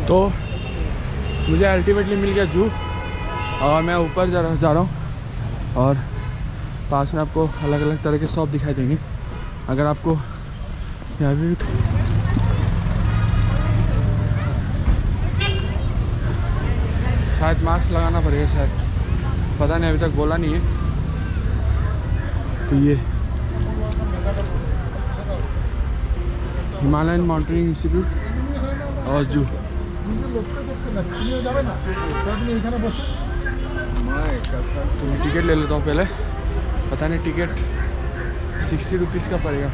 तो मुझे अल्टीमेटली मिल गया जू और मैं ऊपर जा रहा हूँ और पास में आपको अलग अलग तरह के शॉप दिखाई देंगे। अगर आपको यहाँ भी शायद मास्क लगाना पड़ेगा, शायद पता नहीं, अभी तक बोला नहीं है। तो ये हिमालयन माउंटेनिंग इंस्टीट्यूट और जू। तो मैं टिकट ले लेता हूँ पहले, पता नहीं टिकट 60 रुपीज़ का पड़ेगा।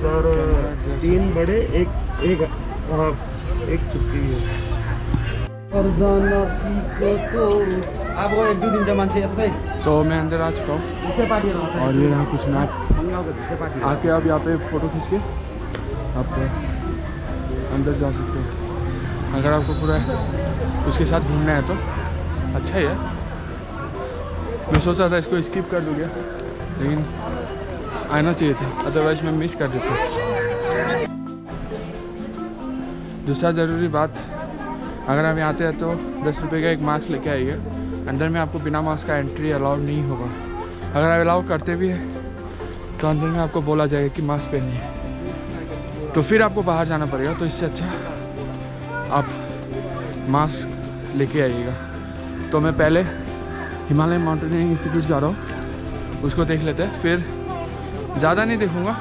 सर 3 बड़े एक छुट्टी है। आपको 1-2 दिन जमान से यस्तै तो मैं अंदर आ चुका हूँ और ये यहाँ कुछ मैप आके आप यहाँ पे फ़ोटो खींच के आप अंदर जा सकते हो। अगर आपको पूरा उसके साथ घूमना है तो अच्छा ही है। मैं सोचा था इसको स्किप कर दूँगा लेकिन आना चाहिए था, अदरवाइज़ मैं मिस कर देता। दूसरा ज़रूरी बात, अगर आप आते हैं तो 10 रुपये का एक मास्क लेके आइए। अंदर में आपको बिना मास्क का एंट्री अलाउड नहीं होगा। अगर आप अलाउ करते भी हैं तो अंदर में आपको बोला जाएगा कि मास्क पहनिए, तो फिर आपको बाहर जाना पड़ेगा। तो इससे अच्छा आप मास्क लेके आइएगा। तो मैं पहले हिमालयन माउंटेनियरिंग इंस्टीट्यूट जा रहा हूँ, उसको देख लेते हैं, फिर ज़्यादा नहीं देखूँगा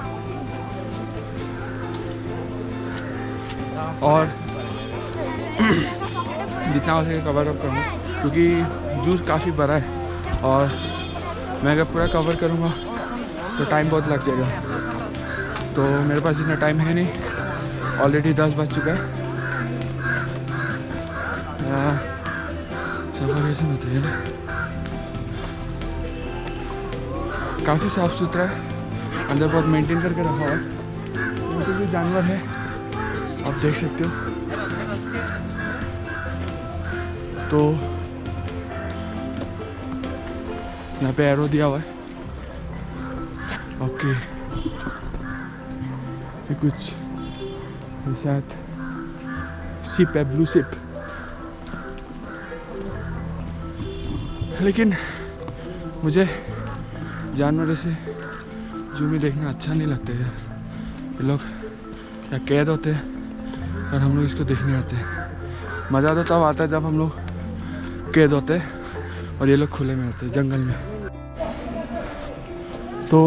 और जितना हो सके कवर अप करूँगा, क्योंकि जूस काफ़ी बड़ा है और मैं अगर पूरा कवर करूँगा तो टाइम बहुत लग जाएगा। तो मेरे पास इतना टाइम है नहीं, ऑलरेडी 10 बज चुका है। सफर होता है ना, काफ़ी साफ़ सुथरा है, अंदर बहुत मेंटेन करके रखा हुआ है। उनके भी जानवर है, आप देख सकते हो। तो यहाँ पे एरो दिया हुआ है। ओके, ये कुछ शायद शिप है, ब्लू शिप। लेकिन मुझे जानवर से जू में देखना अच्छा नहीं लगता यार। ये लोग या कैद होते हैं और हम लोग इसको देखने आते हैं। मज़ा तो तब आता है जब हम लोग कैद होते हैं और ये लोग खुले में होते हैं, जंगल में। तो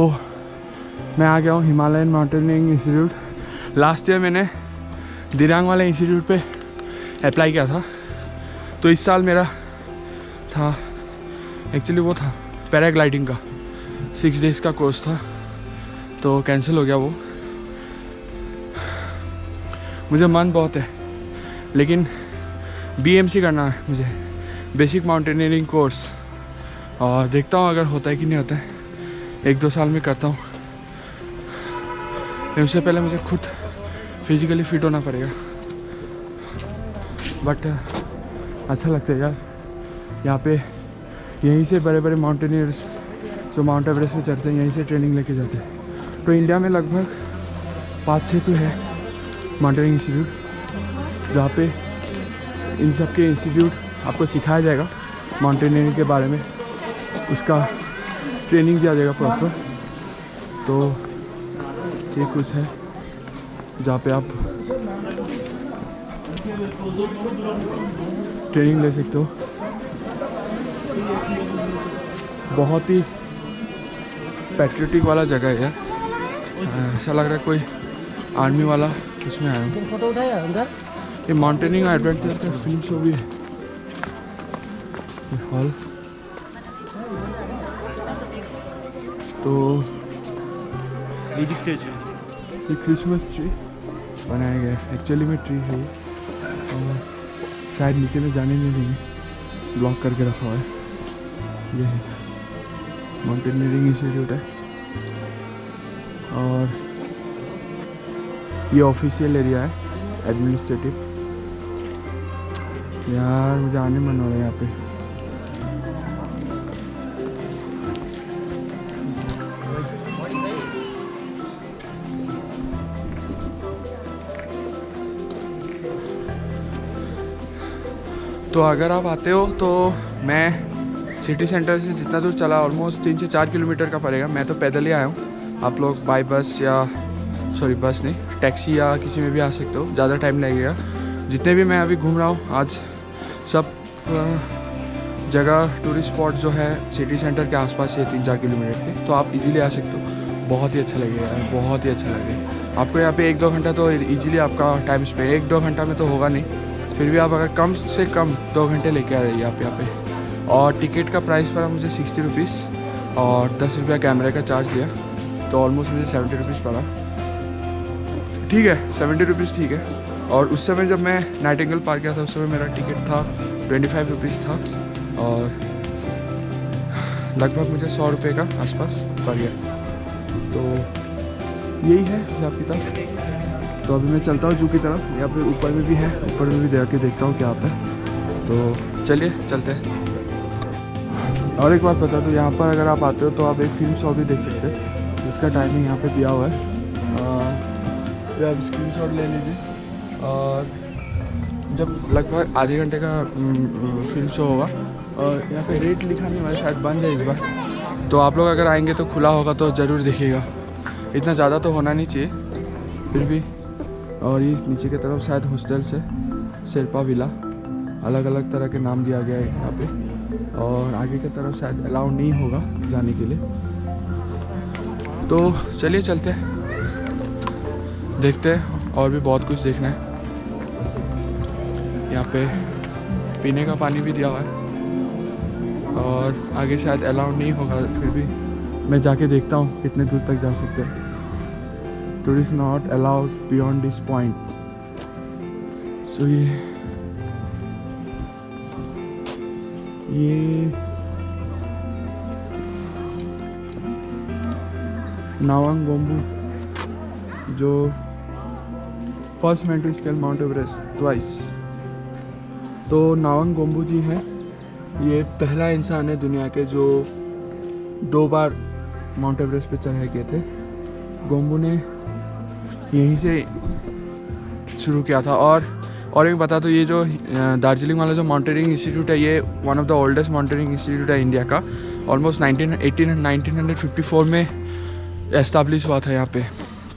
मैं आ गया हूँ Himalayan mountaineering institute. Last year मैंने दिरांग वाले इंस्टीट्यूट पे अप्लाई किया था, तो इस साल मेरा था, एक्चुअली वो था पैराग्लाइडिंग का 6 डेज़ का कोर्स था, तो कैंसिल हो गया वो। मुझे मन बहुत है लेकिन BMC करना है मुझे, बेसिक माउंटेनियरिंग कोर्स, और देखता हूँ अगर होता है कि नहीं होता है। 1-2 साल में करता हूँ, लेकिन उससे पहले मुझे खुद फिजिकली फिट होना पड़ेगा। बट अच्छा लगता है यार, यहाँ पे यहीं से बड़े बड़े माउंटेनियर्स जो माउंट एवरेस्ट में चढ़ते हैं यहीं से ट्रेनिंग लेके जाते हैं। तो इंडिया में लगभग 5-6 तो है माउंटेनियरिंग इंस्टीट्यूट, जहाँ पे इन सब के इंस्टीट्यूट आपको सिखाया जाएगा माउंटेनियरिंग के बारे में, उसका ट्रेनिंग दिया जाएगा प्रॉपर। तो ये कुछ है जहाँ पे आप ट्रेनिंग ले सकते हो। बहुत ही पैट्रियोटिक वाला जगह है यार, ऐसा लग रहा है कोई आर्मी वाला इसमें आया हूँ। फोटो उठाया अंदर। ये माउंटेनिंग एडवेंचर का फिल्म शो भी है। हॉल तो ये क्रिसमस ट्री बनाया गया है, एक्चुअली में ट्री है ये, और शायद नीचे में जाने नहीं देंगे, ब्लॉक करके रखा हुआ है। ये है माउंटेनियरिंग इंस्टीट्यूट है और ये ऑफिशियल एरिया है, एडमिनिस्ट्रेटिव। यार मुझे आने मन हो रहा है यहाँ पे। तो अगर आप आते हो तो मैं सिटी सेंटर से जितना दूर चला ऑलमोस्ट 3 से 4 किलोमीटर का पड़ेगा। मैं तो पैदल ही आया हूँ। आप लोग बाई बस या सॉरी बस नहीं, टैक्सी या किसी में भी आ सकते हो, ज़्यादा टाइम लगेगा। जितने भी मैं अभी घूम रहा हूँ आज सब जगह टूरिस्ट स्पॉट जो है सिटी सेंटर के आसपास है 3-4 किलोमीटर के, तो आप इजीली आ सकते हो। बहुत ही अच्छा लगेगा यार, बहुत ही अच्छा लगेगा आपको। यहाँ पे 1-2 घंटा तो इजीली आपका टाइम स्पेंड, 1-2 घंटा में तो होगा नहीं, फिर भी आप अगर कम से कम 2 घंटे लेके आ रही है आप यहाँ पे। और टिकट का प्राइस पड़ा मुझे 60 रुपीज़ और 10 रुपया कैमरे का चार्ज लिया, तो ऑलमोस्ट मुझे 70 रुपीज़ पड़ा। ठीक है, 70 रुपीज़ ठीक है। और उस समय जब मैं नाइटिंगेल पार्क गया था उस समय मेरा टिकट था 25 रुपीज़ था और लगभग मुझे 100 रुपये का आसपास पड़ गया। तो यही है हिसाब किताब। तो अभी मैं चलता हूँ जू की तरफ, यहाँ पे ऊपर में भी है, ऊपर में भी जाके देखता हूँ क्या पे। तो चलिए चलते हैं। और एक बात बता दूँ, यहाँ पर अगर आप आते हो तो आप एक फिल्म शो भी देख सकते हैं जिसका टाइमिंग यहाँ पे दिया हुआ है। तो आप स्क्रीन शॉट ले लीजिए और जब लगभग आधे घंटे का फिल्म शो होगा और यहाँ पे रेट लिखा नहीं हुआ है, शायद बंद है इस बार। तो आप लोग अगर आएंगे तो खुला होगा तो ज़रूर देखिएगा, इतना ज़्यादा तो होना नहीं चाहिए फिर भी। और ये नीचे की तरफ शायद हॉस्टल्स है, शेरपा विला, अलग अलग तरह के नाम दिया गया है यहाँ पे। और आगे की तरफ शायद अलाउ नहीं होगा जाने के लिए। तो चलिए चलते हैं, देखते हैं, और भी बहुत कुछ देखना है। यहाँ पे पीने का पानी भी दिया हुआ है और आगे शायद अलाउ नहीं होगा, फिर भी मैं जाके देखता हूँ कितने दूर तक जा सकते हैं। Tourist not allowed beyond this point. So ये नावांग गोम्बू जो first man to scale Mount Everest twice. तो नावांग गोम्बू जी हैं, ये पहला इंसान है दुनिया के जो 2 बार माउंट एवरेस्ट पे चढ़ाई किए थे। गोम्बू ने यहीं से शुरू किया था। और एक बता, तो ये जो दार्जिलिंग वाला जो माउंटेनियरिंग इंस्टीट्यूट है, ये one of the oldest mountaineering institute है इंडिया का। ऑलमोस्ट 1954 में एस्टाब्लिश हुआ था यहाँ पे।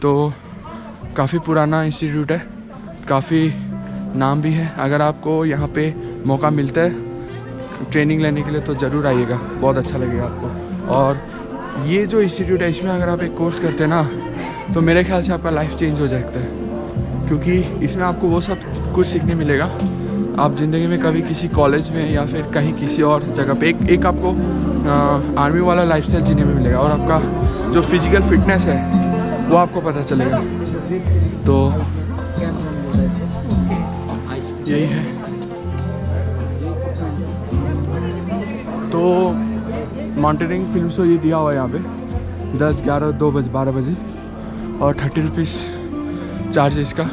तो काफ़ी पुराना इंस्टीट्यूट है, काफ़ी नाम भी है। अगर आपको यहाँ पे मौका मिलता है ट्रेनिंग लेने के लिए तो ज़रूर आइएगा, बहुत अच्छा लगेगा आपको। और ये जो इंस्टीट्यूट है इसमें अगर आप एक कोर्स करते हैं ना तो मेरे ख्याल से आपका लाइफ चेंज हो जाता है, क्योंकि इसमें आपको वो सब कुछ सीखने मिलेगा आप ज़िंदगी में कभी किसी कॉलेज में या फिर कहीं किसी और जगह पे एक आपको आर्मी वाला लाइफस्टाइल जीने में मिलेगा। और आपका जो फिजिकल फिटनेस है वो आपको पता चलेगा। तो यही है। तो माउंटेनियरिंग फिल्म शो ये दिया हुआ है यहाँ पे 10, 11, 2 बजे 12 बजे और 30 रुपीज़ चार्ज इसका,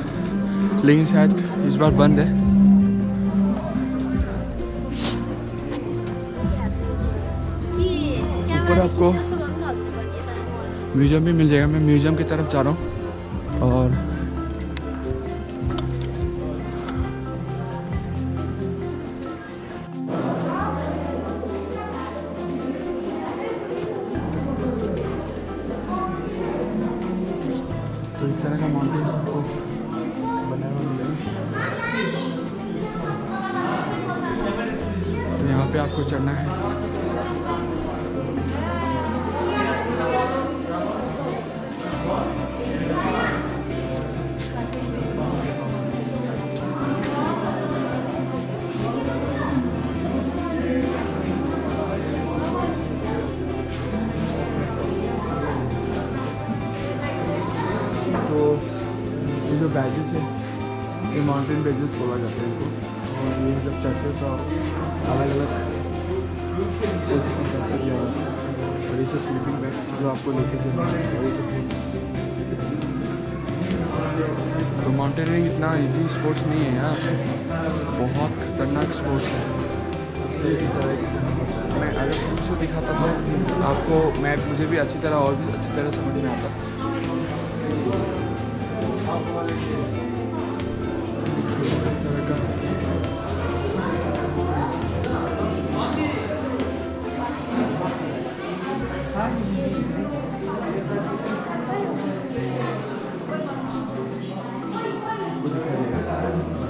लेकिन शायद इस बार बंद है। ऊपर आपको म्यूज़ियम भी मिल जाएगा। मैं म्यूज़ियम की तरफ जा रहा हूँ। और तो इस तरह का माउंटेन्स आपको बना हुआ मिलेगा। तो यहाँ पे आपको चढ़ना है। तो ये जो बैजेस है ये माउंटेन बैजेस बोला जाता है इनको। और ये जब चढ़ते हो तो अलग अलग पोजीशन करते दिया हुआ है। और ये सब स्लीपिंग बैग जो आपको लेके चलना है, और ये सब बुक्स। तो माउंटेनियरिंग इतना इजी स्पोर्ट्स नहीं है यार, बहुत खतरनाक स्पोर्ट्स है। मैं अगर फिल्म शो दिखाता तो आपको मुझे भी अच्छी तरह और भी अच्छी तरह समझ में आता।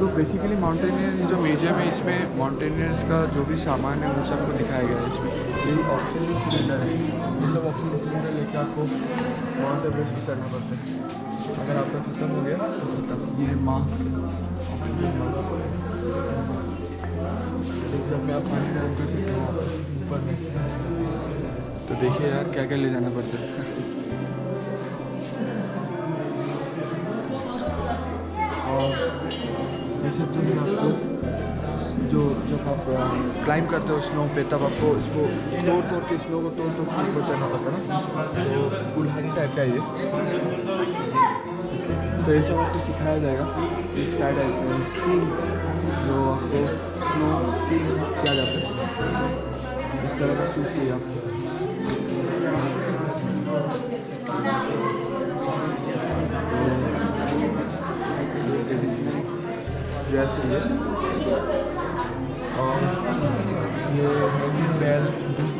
तो बेसिकली माउंटेनियर जो म्यूजियम है इसमें माउंटेनियर्स का जो भी सामान है उन सबको दिखाया गया है इसमें। ये ऑक्सीजन सिलेंडर है, ये सब ऑक्सीजन सिलेंडर लेके आपको माउंट एवरेस्ट पे चढ़ना पड़ता है। अगर आपका ख़त्म हो गया तो ख़त्म। ये मास्क है, ऑक्सीजन मास्क। एक सब में आप पानी डाल कर सकते हो ऊपर में। तो देखिए यार क्या क्या ले जाना पड़ता है। और ये सब जो है आपको जो जब आप क्लाइंब करते हो स्नो पे तब आपको इसको तोड़ के स्नो को तोड़ के ऊपर चढ़ना पड़ता है ना। तो कुल्हाड़ी टाइप का ये, तो ये सब आपको सिखाया जाएगा। स्काई टाइप का स्कीइंग जो आपको स्नो स्कीइंग किया जाता है। इस तरह का सूट चाहिए आपको। ट्रेडिशनल ड्रेस है ये। और ये बैल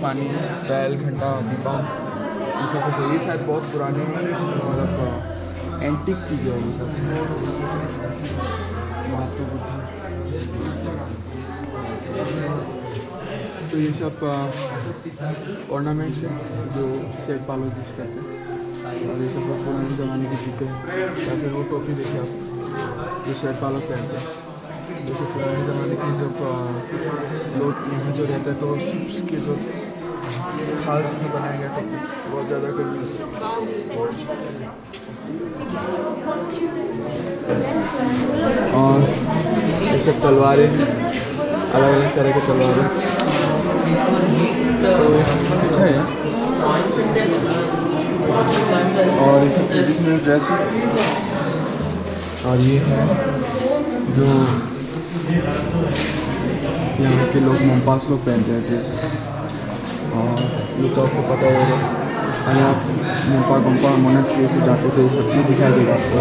पानी बैल घंटा दीपा ये सब कुछ है। ये शायद बहुत पुराने मतलब एंटिक चीज़ें हैं ये सब। महात्मा बुद्ध, तो ये सब ऑर्नामेंट्स हैं जो शेरपा लोग यूज़ करते हैं। और ये सब पुराने ज़माने के जूते हैं या फिर वो टोपी देखिए आप जो शेरपा लोग पहनते हैं। जैसे पुराने ज़माने के जब लोग यहाँ जो रहते हैं तो शिप्स के जो खाल से बनाए गए टोपी बहुत ज़्यादा गर्मी होती है। और ये सब तलवारें, अलग अलग तरह की तलवारें, तो अच्छा है। और ये सब ट्रेडिशनल ड्रेस है। और ये है जो यहाँ के लोग मोम्पास लोग पहनते हैं ड्रेस। और ये तो आपको पता ही होगा, अगर आप मोम्पा गुम्पा मोनट के से जाते थे सब चीज़ दिखाई देगा आपको।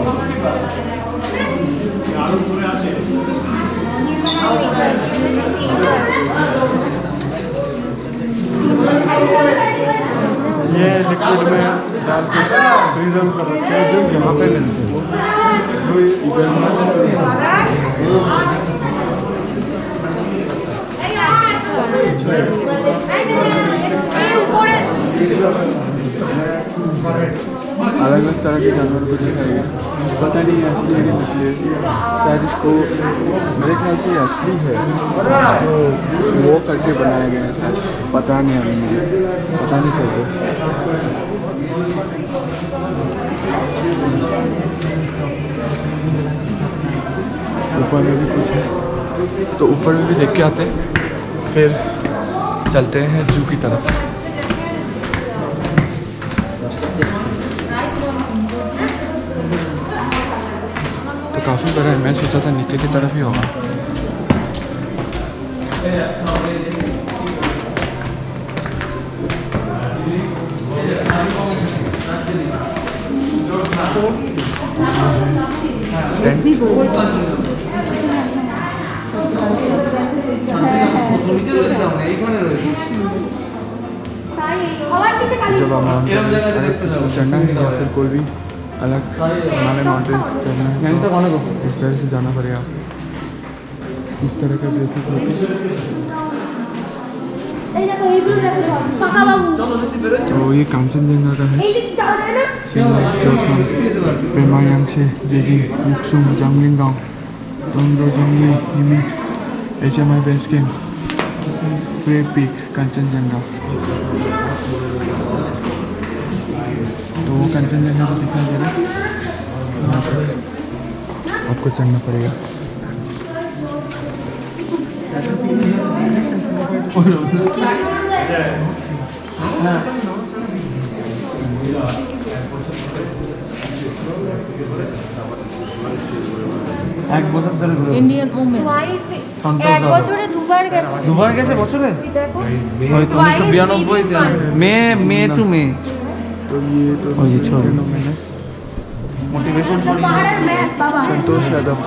ये लिक्विड में डाल के फ्रीजर कर रखे हैं जो यहाँ पे मिलते हैं। जो इधर अलग अलग तरह के जानवरों को दिखाएगा। पता नहीं असली है कि नकली है, शायद इसको मेरे ख्याल से असली है, इसको वो करके बनाया गया है शायद, पता नहीं अभी मुझे पता नहीं चल रहा। ऊपर में भी कुछ है तो ऊपर में भी देख के आते हैं, फिर चलते हैं जू की तरफ। तो काफ़ी बड़ा है, मैं सोचा था नीचे की तरफ ही होगा। जब हम चढ़ना है या फिर कोई भी अलग हमारे माउंटेन चढ़ना है तो इस तरह से जाना पड़ेगा। इस तरह का ड्रेसेस होते तो ये कांचनजंगा का है। जोरथांग, पेमायांगसे, जेजिंग, मुक्सुम, जांगलिंगांग, डोंगडो, जोंगली, हिमी, HMI बेस कैंप, फ्रे पीक, कांचनजंगा। तो वो कांचनजंगा तो दिखाई दे रहा है, यहाँ पर आपको चढ़ना पड़ेगा। এক বছর ধরে ঘুরে ইন্ডিয়ান ওমেন এক বছরে দুবার গেছে দুবার গেছে বছরে দেখো ওই 1992 মে টু মে तो ये तो मैंने मोटिवेशन পাহাড়ের ম্যাপ বাবা संतोष यादव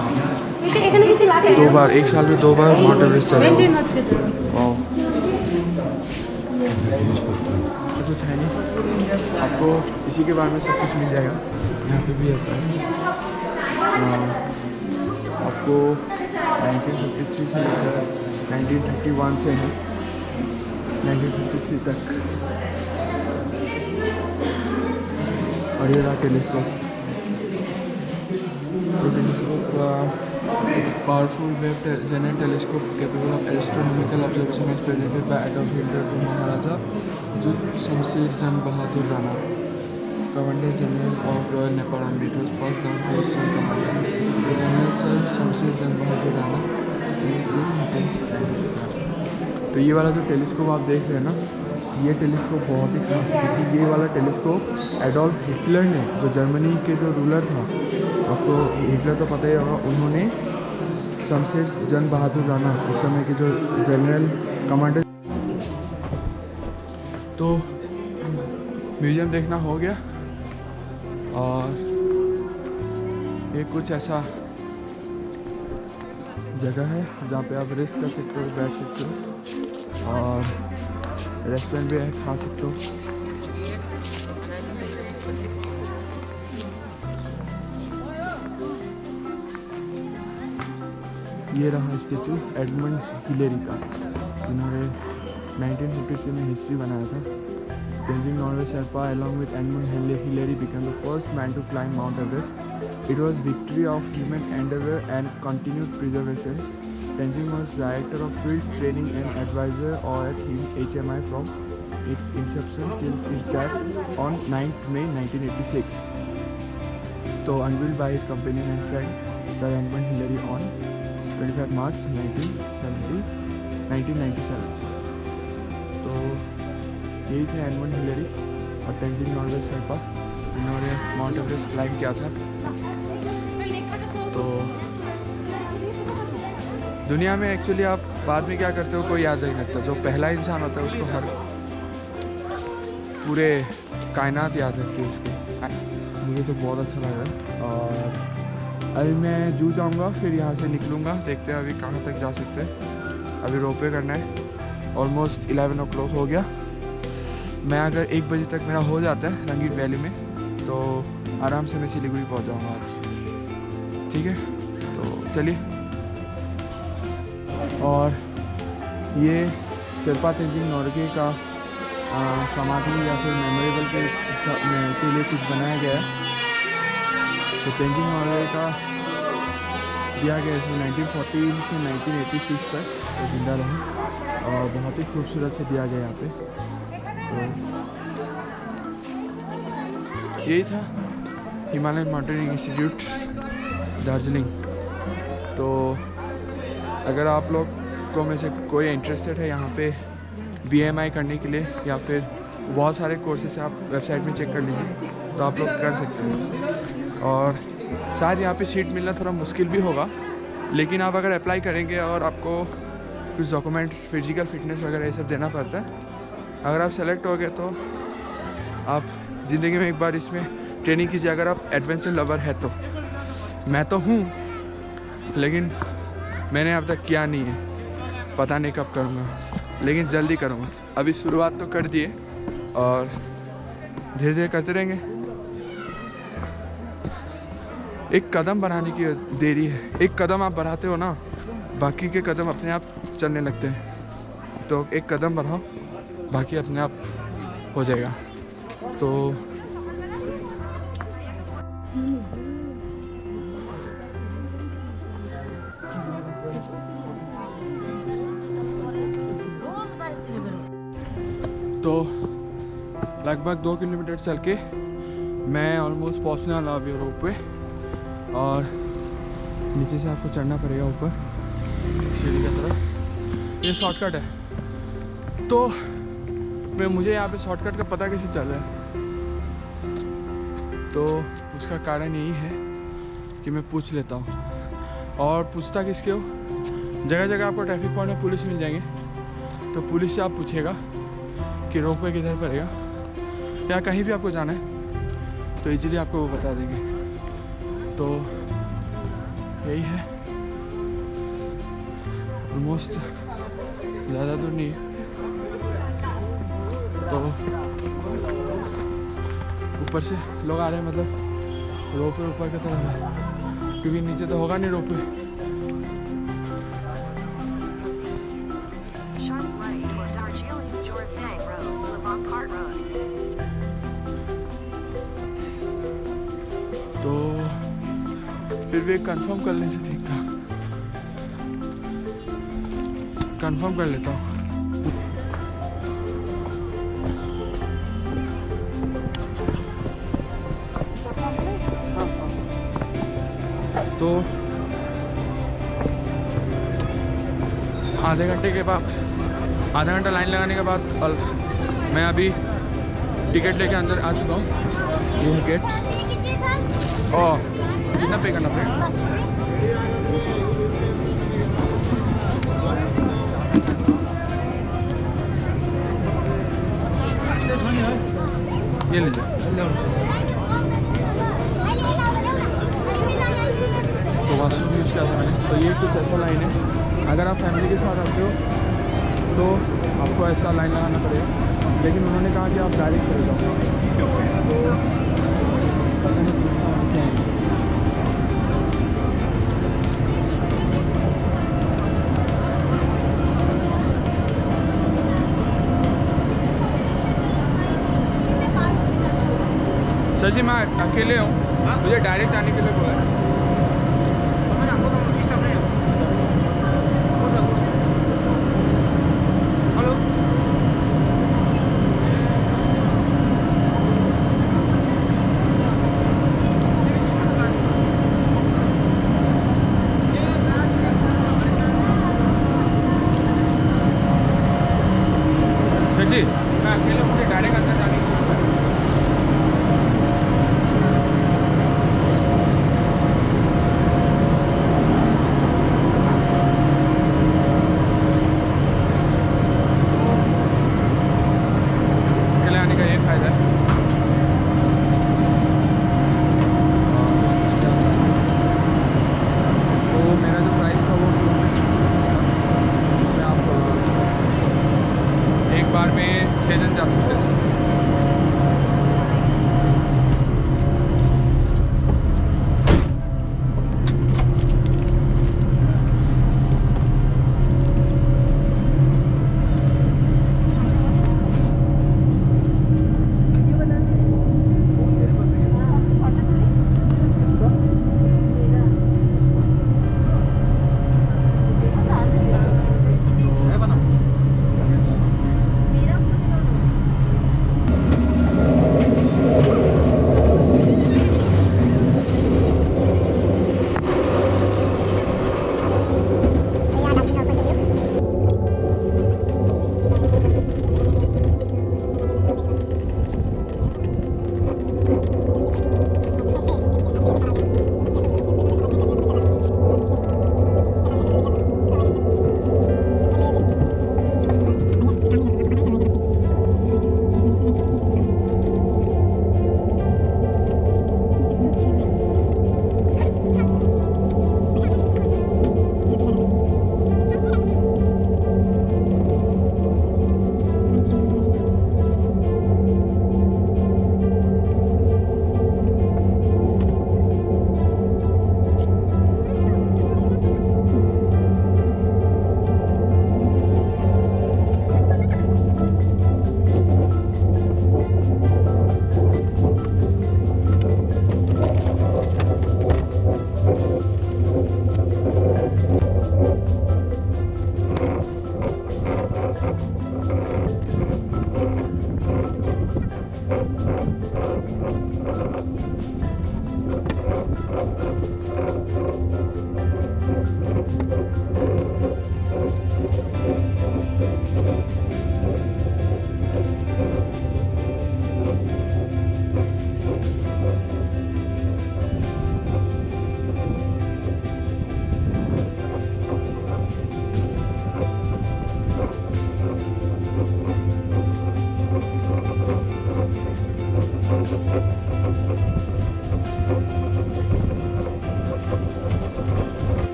এটা এখানে কিছু লাগে 2 बार, 1 साल में 2 बार माउंट एवरेस्ट चले। মেইনটেইন হচ্ছে তো वाओ, कुछ है नहीं, आपको इसी के बारे में सब कुछ मिल जाएगा। यहाँ पे भी ऐसा है, आपको 1953 से लेकर 1931 से है 1953 तक। और ये रहा telescope. Powerful wave Zener telescope capable of astronomical observation is presented by Adolf Hitler to Maharaja Shamsher Jang Bahadur Rana, Commander General of Royal Nepal Army. It was passed down to his son commander, General Sir Shamsher Jang Bahadur Rana. तो ये वाला जो telescope आप देख रहे हैं ना, ये टेलीस्कोप बहुत ही खास है क्योंकि ये वाला टेलीस्कोप एडोल्फ हिटलर ने, जो जर्मनी के जो रूलर था, आपको हिटलर तो पता ही होगा, उन्होंने शमशेर जंग बहादुर राणा उस समय के जो जनरल कमांडर। तो म्यूज़ियम देखना हो गया और ये कुछ ऐसा जगह है जहाँ पे आप रेस्ट कर सकते हो, बैठ सकते हो और रेस्टोरेंट भी है, खा सकते हो। ये रहा स्टेचू एडमंड हिलेरी का, जिन्होंने 1953 में हिस्ट्री बनाया था। Tenzing Norgay Sherpa along with Edmund Hillary became the first man to climb Mount Everest. It was victory of human endeavor and continued preservation. Tenzing was director of field training and advisor at HMI from its inception till its death on 9th May 1986. So unveiled by his companion and friend Sir Edmund Hillary on 25 मार्च 1997। तो यही थे Edmund Hillary और तेंजिंग नॉर्गे शेरपा, जिन्होंने mount Everest climb किया था। तो दुनिया में एक्चुअली आप बाद में क्या करते हो कोई याद नहीं रखता, जो पहला इंसान होता है उसको हर पूरे कायनात याद रखती है उसको। मुझे तो बहुत अच्छा लग रहा है और अभी मैं जू जाऊँगा, फिर यहाँ से निकलूँगा, देखते हैं अभी कहाँ तक जा सकते हैं। अभी रोपवे करना है, ऑलमोस्ट 11 o'clock हो गया। मैं अगर 1 बजे तक मेरा हो जाता है रंगीन वैली में तो आराम से मैं सिलीगुड़ी पहुँच जाऊँगा आज, ठीक है। तो चलिए, और ये शेरपा तेंजिंग नॉर्गे का समाधि या फिर मेमोरेबल के लिए कुछ बनाया गया है। तो तेंजिंग नॉर्गे का दिया गया इसमें 1914 से 1986 तक तो जिंदा रहे और बहुत ही खूबसूरत से दिया गया यहाँ पे। तो यही था हिमालयन माउंटेनियरिंग इंस्टीट्यूट दार्जिलिंग। तो अगर आप लोग को में से कोई इंटरेस्टेड है यहाँ पे BMI करने के लिए या फिर बहुत सारे कोर्सेस आप वेबसाइट में चेक कर लीजिए, तो आप लोग कर सकते हैं। और शायद यहाँ पे सीट मिलना थोड़ा मुश्किल भी होगा, लेकिन आप अगर अप्लाई करेंगे और आपको कुछ डॉक्यूमेंट्स, फिजिकल फिटनेस वगैरह ये सब देना पड़ता है। अगर आप सेलेक्ट हो गए तो आप ज़िंदगी में एक बार इसमें ट्रेनिंग कीजिए, अगर आप एडवेंचर लवर है तो। मैं तो हूँ, लेकिन मैंने अब तक किया नहीं है, पता नहीं कब करूँगा, लेकिन जल्दी करूँगा। अभी शुरुआत तो कर दिए और धीरे धीरे करते रहेंगे। एक कदम बढ़ाने की देरी है, एक कदम आप बढ़ाते हो ना, बाकी के कदम अपने आप चलने लगते हैं। तो एक कदम बढ़ाओ, बाकी अपने आप हो जाएगा। तो लगभग 2 किलोमीटर चल के मैं ऑलमोस्ट पहुंचने वाला अभी रोप पे, और नीचे से आपको चढ़ना पड़ेगा ऊपर सीढ़ी की तरफ। ये शॉर्टकट है, तो मुझे यहाँ पे शॉर्टकट का पता कैसे चल रहा है, तो उसका कारण यही है कि मैं पूछ लेता हूँ। और पूछता किसके हो, जगह जगह आपको ट्रैफिक पॉइंट में पुलिस मिल जाएंगे, तो पुलिस से आप पूछिएगा कि रोपवे किधर पड़ेगा या कहीं भी आपको जाना है तो इजीली आपको वो बता देंगे। तो यही है, ऑलमोस्ट ज़्यादा दूर नहीं है। तो ऊपर से लोग आ रहे हैं, मतलब रोपवे ऊपर की तरफ है, क्योंकि नीचे तो होगा नहीं रोपवे। विवेक कंफर्म करने से ठीक था। कंफर्म कर लेता हूँ। तो आधे घंटे के बाद, आधा घंटा लाइन लगाने के बाद मैं अभी टिकट लेके अंदर आ चुका हूँ। ये है गेट। ओह, कितना पे करना पड़ेगा? ये ले जाओ। तो वॉशरूम यूज़ किया था मैंने। तो ये कुछ ऐसा लाइन है, अगर आप फैमिली के साथ आते हो तो आपको ऐसा लाइन लगाना पड़ेगा, लेकिन उन्होंने कहा कि आप डायरेक्ट चले जाओ। सर जी मैं अकेले हूँ, मुझे डायरेक्ट जाने के लिए बोला है। सर जी मैं अकेले हूँ, मुझे डायरेक्ट अंदर जाने के लिए बोला है। आने का ये फ़ायदा है। तो मेरा जो प्राइस था वो 200 था, जिसमें आप एक बार में 6 जन जा सकते हैं।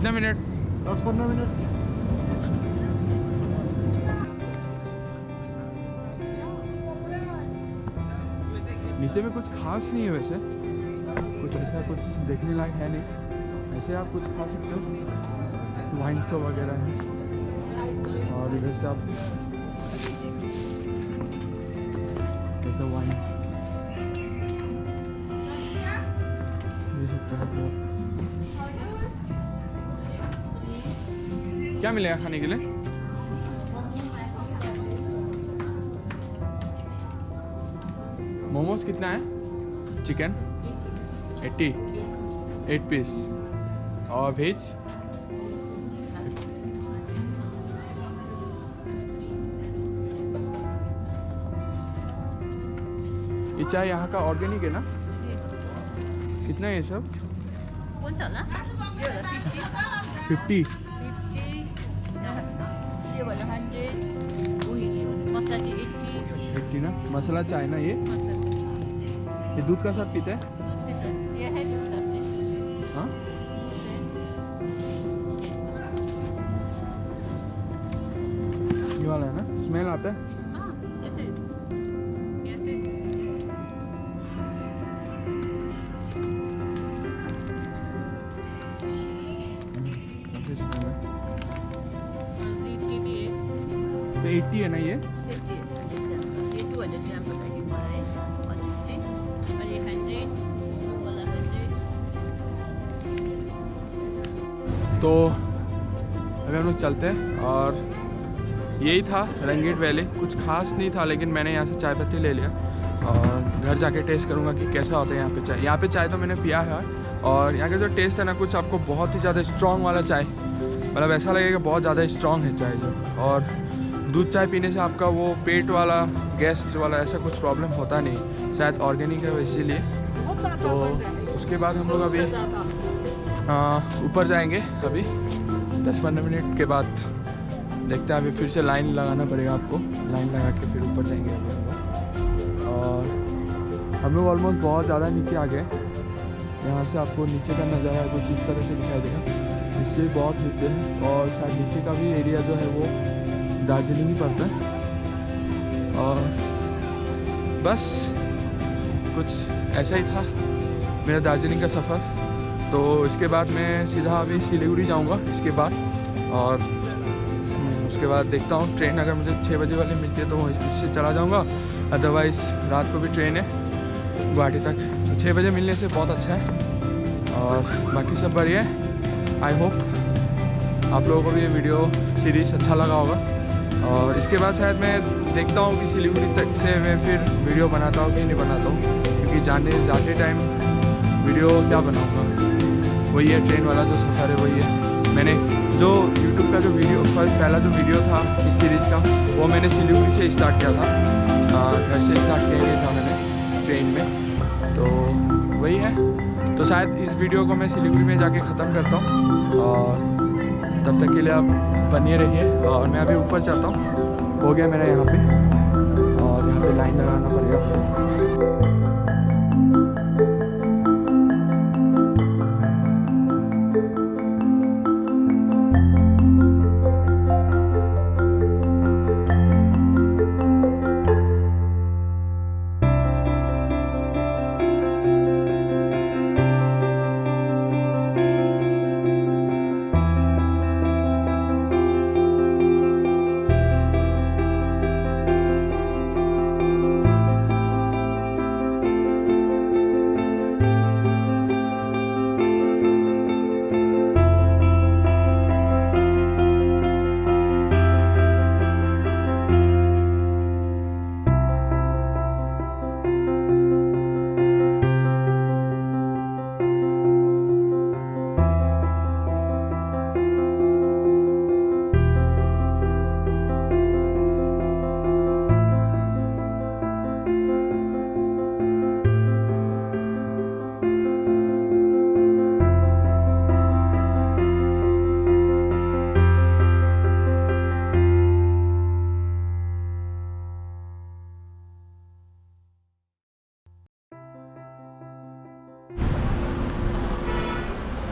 कितना मिनट? 10-15 मिनट। नीचे में कुछ खास नहीं है वैसे, कुछ ऐसा कुछ देखने लायक है नहीं। ऐसे आप कुछ खा सकते हो, वाइन शो वगैरह है। और इधर से आप ऐसा वाइन ये सकते हैं। क्या मिलेगा खाने के लिए? मोमोज कितना है? Chicken 80, 8 piece. और वेज ये चाय यहाँ का ऑर्गेनिक है ना? कितना है ये सब? कौन सा ना? ये वाला 50, 50। 50, ये वाला 100, मसाला टी 80, 50 ना? मसाला चाय ना ये? मसाला ये दूध का साथ पीते हैं? दूध के साथ। ये है दूध साथ में। हाँ? ये वाला है ना? स्मेल आता है? हाँ, ऐसे कैसे? काफी स्मेल है। ग्रीन टी भी है। तो 80 है ना ये? 80, 100 ग्राम। ये 200 ग्राम का पैकेट वाला है और 60 और ये 100, वो वाला 100। तो अभी हम लोग चलते हैं। और यही था रंगीट वैली। कुछ खास नहीं था, लेकिन मैंने यहाँ से चाय पत्ती ले लिया और घर जाके टेस्ट करूँगा कि कैसा होता है यहाँ पे चाय। यहाँ पे चाय तो मैंने पिया है और यहाँ का जो टेस्ट है ना, कुछ आपको बहुत ही ज़्यादा स्ट्रॉन्ग वाला चाय, मतलब ऐसा लगेगा बहुत ज़्यादा स्ट्रॉन्ग है चाय जो। और दूध चाय पीने से आपका वो पेट वाला, गैस वाला ऐसा कुछ प्रॉब्लम होता नहीं, शायद ऑर्गेनिक है वो इसीलिए। तो उसके बाद हम लोग अभी ऊपर जाएंगे। अभी 10-15 मिनट के बाद देखते हैं। अभी फिर से लाइन लगाना पड़ेगा आपको, लाइन लगा के फिर ऊपर जाएंगे अभी हम लोग। और हम लोग ऑलमोस्ट बहुत ज़्यादा नीचे आ गए। यहाँ से आपको नीचे का नज़ारा कुछ इस तरह से दिखाई देगा, इससे भी बहुत नीचे है। और शायद नीचे का भी एरिया जो है वो दार्जिलिंग ही पड़ता है। और बस कुछ ऐसा ही था मेरा दार्जिलिंग का सफ़र। तो इसके बाद मैं सीधा अभी सिलीगुड़ी जाऊंगा इसके बाद। और उसके बाद देखता हूँ ट्रेन अगर मुझे 6 बजे वाली मिलती है तो वहीं से चला जाऊंगा, अदरवाइज़ रात को भी ट्रेन है गुवाहाटी तक। तो 6 बजे मिलने से बहुत अच्छा है। और बाकी सब बढ़िया है। आई होप आप लोगों को भी ये वीडियो सीरीज़ अच्छा लगा होगा। और इसके बाद शायद मैं देखता हूँ कि सिलीगुड़ी तक से मैं फिर वीडियो बनाता हूँ कि नहीं बनाता हूँ, क्योंकि जाते टाइम वीडियो क्या बनाऊँगा, वही है ट्रेन वाला जो सफ़र है वही है। मैंने जो यूट्यूब का जो वीडियो पहला जो वीडियो था इस सीरीज़ का, वो मैंने सिलीगुड़ी से स्टार्ट किया था। घर से स्टार्ट किया गया था मैंने ट्रेन में। तो वही है। तो शायद इस वीडियो को मैं सिलीगुड़ी में जाके ख़त्म करता हूँ। और तब तक के लिए आप बने रहिए। और मैं अभी ऊपर जाता हूँ, हो गया मेरा यहाँ पे। और यहाँ पे लाइन लगाना पड़ेगा।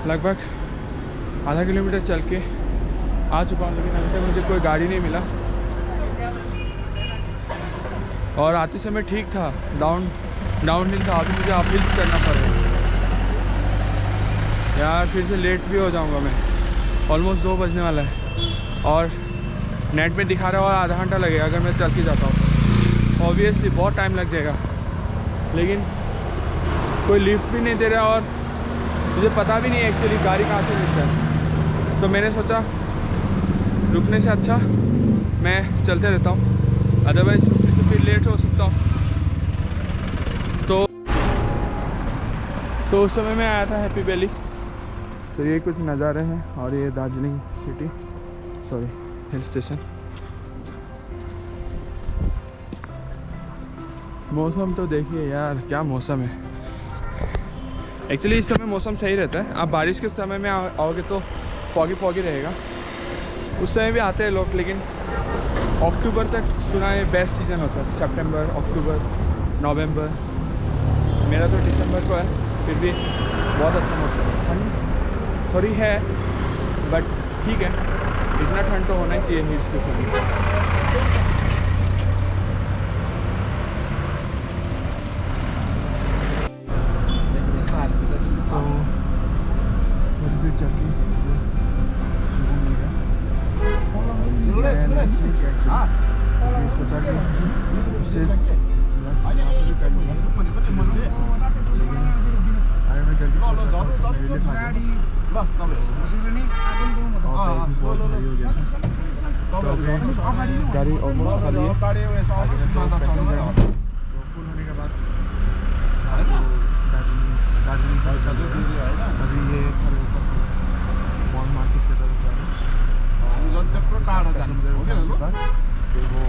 लगभग आधा किलोमीटर चल के आ चुका हूँ, लेकिन अभी तक मुझे कोई गाड़ी नहीं मिला। और आते समय ठीक था, डाउन हिल था, अभी मुझे अप हिल चढ़ना पड़ेगा यार। फिर से लेट भी हो जाऊंगा मैं, ऑलमोस्ट 2 बजने वाला है और नेट में दिखा रहा है और आधा घंटा लगेगा अगर मैं चल के जाता हूँ। ऑब्वियसली बहुत टाइम लग जाएगा, लेकिन कोई लिफ्ट भी नहीं दे रहा और मुझे पता भी नहीं है एक्चुअली गाड़ी कहाँ से मिलता है। तो मैंने सोचा रुकने से अच्छा मैं चलते रहता हूँ, अदरवाइज़ रुकने से फिर लेट हो सकता हूँ। तो उस समय मैं आया था हैप्पी वैली। सो ये कुछ नज़ारे हैं और ये Darjeeling city, sorry hill station. मौसम तो देखिए यार, क्या मौसम है। एक्चुअली इस समय मौसम सही रहता है। आप बारिश के समय में आओगे तो फॉगी रहेगा, उस समय भी आते हैं लोग, लेकिन अक्टूबर तक सुना है बेस्ट सीज़न होता है। सितंबर, अक्टूबर, नवंबर, मेरा तो दिसंबर को है, फिर भी बहुत अच्छा मौसम है। ठंड थोड़ी है बट ठीक है, इतना ठंड तो होना ही चाहिए हिल स्टेशन में। गाड़ी ऑलमोस्ट खाली है, तो फुल होने के बाद दार्जिलिंग से अभी ये खड़े ऊपर मॉल मार्केट की तरफ जा रहे हैं। और पैसेंजर उठाने के बाद फिर वो